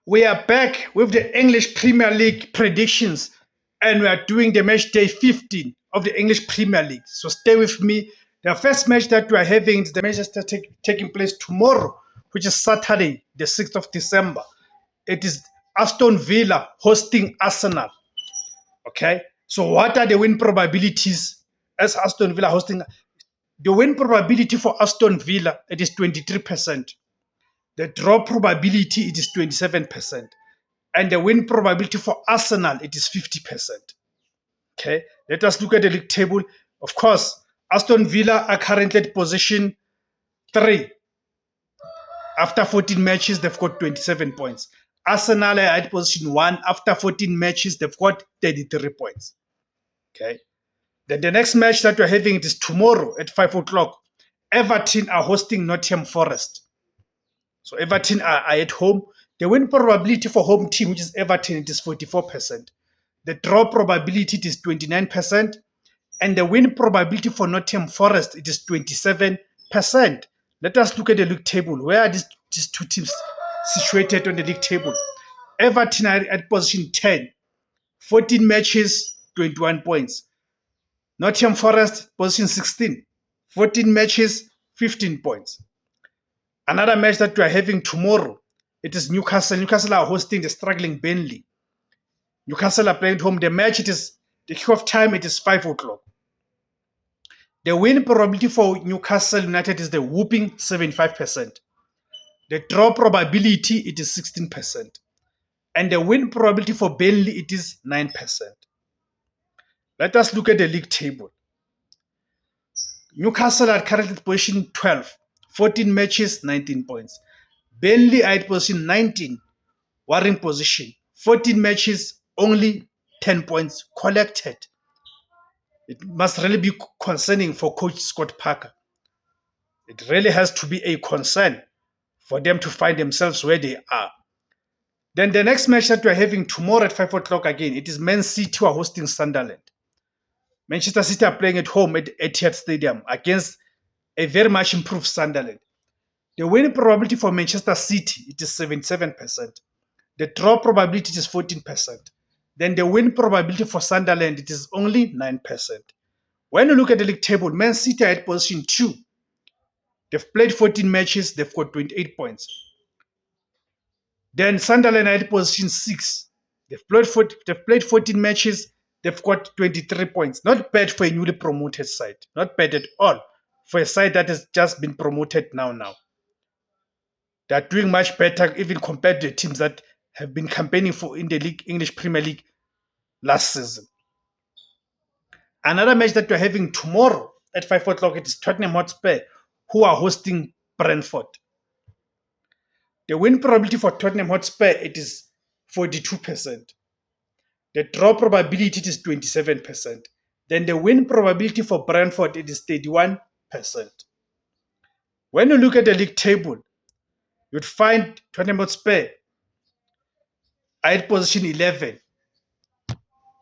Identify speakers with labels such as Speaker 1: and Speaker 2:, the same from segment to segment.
Speaker 1: We are back with the English Premier League predictions, and we are doing the match day 15 of the English Premier League. So stay with me. The first match that we are having is the Manchester taking place tomorrow, which is Saturday, the 6th of December. It is Aston Villa hosting Arsenal. Okay, so what are the win probabilities as Aston Villa hosting? The win probability for Aston Villa, it is 23%. The draw probability, it is 27%. And the win probability for Arsenal, it is 50%. Okay, let us look at the league table. Of course, Aston Villa are currently at position 3. After 14 matches, they've got 27 points. Arsenal are at position 1. After 14 matches, they've got 33 points. Okay. Then the next match that we're having, it is tomorrow at 5 o'clock. Everton are hosting Nottingham Forest. So Everton are at home. The win probability for home team, which is Everton, it is 44%. The draw probability, it is 29%. And the win probability for Nottingham Forest, it is 27%. Let us look at the league table. Where are these two teams situated on the league table? Everton are at position 10. 14 matches, 21 points. Nottingham Forest, position 16. 14 matches, 15 points. Another match that we are having tomorrow, it is Newcastle. Newcastle are hosting the struggling Burnley. Newcastle are playing at home. The kickoff time, it is 5 o'clock. The win probability for Newcastle United is the whooping 75%. The draw probability, it is 16%. And the win probability for Burnley, it is 9%. Let us look at the league table. Newcastle are currently at position 12. 14 matches, 19 points. Burnley are at position 19. Warring position. 14 matches, only 10 points collected. It must really be concerning for Coach Scott Parker. It really has to be a concern for them to find themselves where they are. Then the next match that we're having tomorrow at 5 o'clock again, it is Man City who are hosting Sunderland. Manchester City are playing at home at Etihad Stadium against a very much improved Sunderland. The winning probability for Manchester City, it is 77%. The draw probability is 14%. Then the win probability for Sunderland, it is only 9%. When you look at the league table, Man City are at position 2. They've played 14 matches, they've got 28 points. Then Sunderland are at position 6. They've played 14 matches, they've got 23 points. Not bad for a newly promoted side. Not bad at all for a side that has just been promoted now. They're doing much better even compared to the teams that have been campaigning for in the league, English Premier League last season. Another match that we're having tomorrow at 5 o'clock, it is Tottenham Hotspur who are hosting Brentford. The win probability for Tottenham Hotspur, it is 42%. The draw probability is 27%. Then the win probability for Brentford, it is 31%. When you look at the league table, you'd find Tottenham Hotspur at position 11.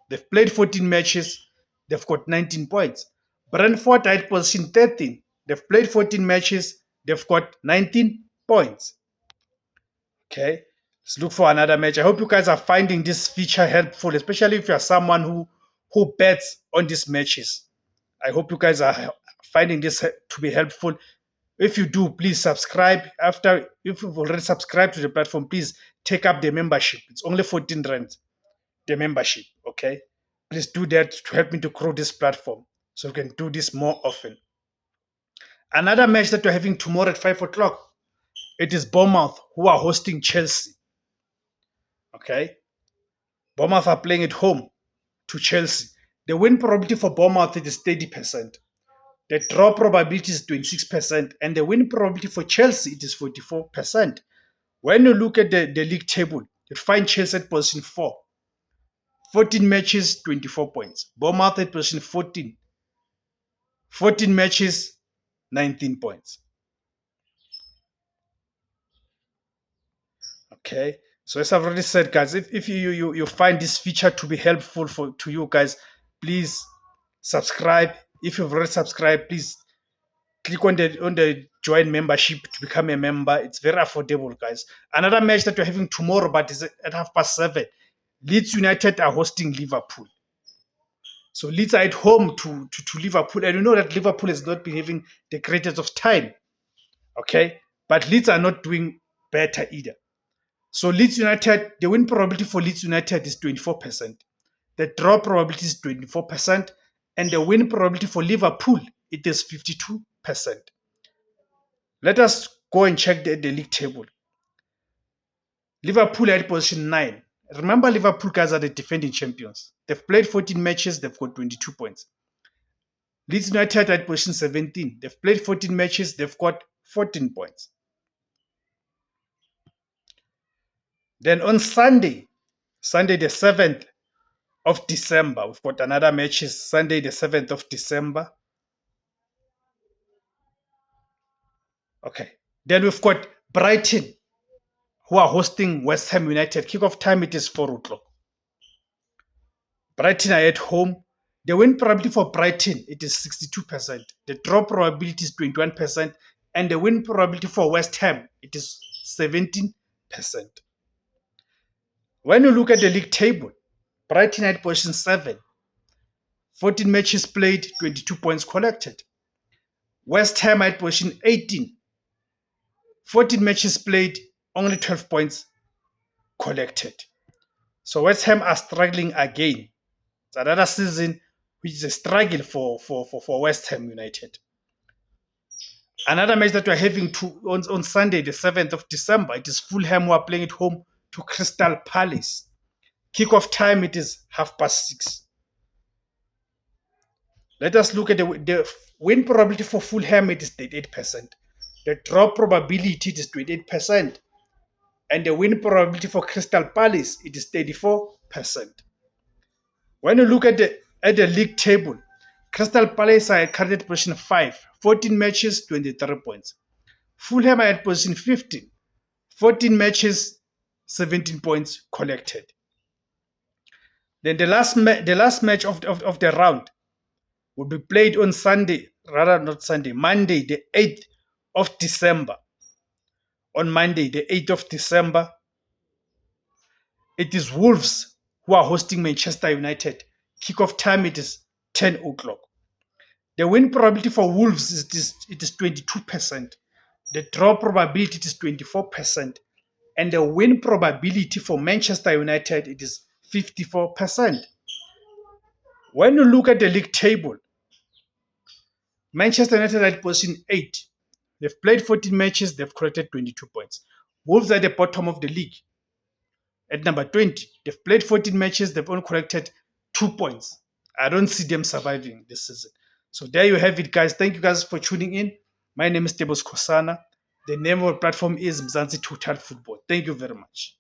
Speaker 1: They've played 14 matches. They've got 19 points. Brentford at position 13. They've played 14 matches. They've got 19 points. Okay, let's look for another match. I hope you guys are finding this feature helpful, especially if you're someone who bets on these matches. I hope you guys are finding this to be helpful. If you do, please subscribe. If you've already subscribed to the platform, please take up the membership. It's only 14 rand, the membership. Okay, please do that to help me to grow this platform so we can do this more often. Another match that we're having tomorrow at 5 o'clock, it is Bournemouth who are hosting Chelsea. Okay, Bournemouth are playing at home to Chelsea. The win probability for Bournemouth is 30%. The draw probability is 26%, and the win probability for Chelsea it is 44%. When you look at the league table, you find Chelsea at position 4. 14 matches, 24 points. Bournemouth at position 14. 14 matches, 19 points. Okay, so as I've already said, guys, if you find this feature to be helpful to you guys, please subscribe. If you've already subscribed, please click on the join membership to become a member. It's very affordable, guys. Another match that we're having tomorrow, but is at 7:30. Leeds United are hosting Liverpool. So Leeds are at home to Liverpool, and you know that Liverpool has not been having the greatest of time. Okay, but Leeds are not doing better either. So Leeds United, the win probability for Leeds United is 24%. The draw probability is 24%, and the win probability for Liverpool it is 52%. Let us go and check the league table. Liverpool at position 9. Remember, Liverpool guys are the defending champions. They've played 14 matches, they've got 22 points. Leeds United at position 17. They've played 14 matches, they've got 14 points. Then on Sunday the 7th of December, we've got another matches. Sunday the 7th of December. Okay. Then we've got Brighton, who are hosting West Ham United. Kickoff time it is 4 o'clock. Brighton are at home. The win probability for Brighton it is 62%. The draw probability is 21%, and the win probability for West Ham it is 17%. When you look at the league table, Brighton at position 7, 14 matches played, 22 points collected. West Ham at position 18, 14 matches played, only 12 points collected. So West Ham are struggling again. It's another season which is a struggle for West Ham United. Another match that we're having on Sunday, the 7th of December, it is Fulham who are playing at home to Crystal Palace. Kickoff time it is 6:30. Let us look at the win probability for Fulham, it is 38%. The draw probability it is 28%. And the win probability for Crystal Palace, it is 34%. When you look at the league table, Crystal Palace are at current position 5, 14 matches, 23 points. Fulham are at position 15, 14 matches, 17 points collected. Then the last match of the round will be played on Monday, the 8th of December. On Monday, the 8th of December, it is Wolves who are hosting Manchester United. Kickoff time it is 10 o'clock. The win probability for Wolves is 22%. The draw probability is 24%. And the win probability for Manchester United it is 54%. When you look at the league table, Manchester United are at position 8. They've played 14 matches, they've collected 22 points. Wolves are at the bottom of the league at number 20. They've played 14 matches, they've only collected 2 points. I don't see them surviving this season. So there you have it, guys. Thank you guys for tuning in. My name is Tebos Kosana. The name of the platform is Mzansi Total Football. Thank you very much.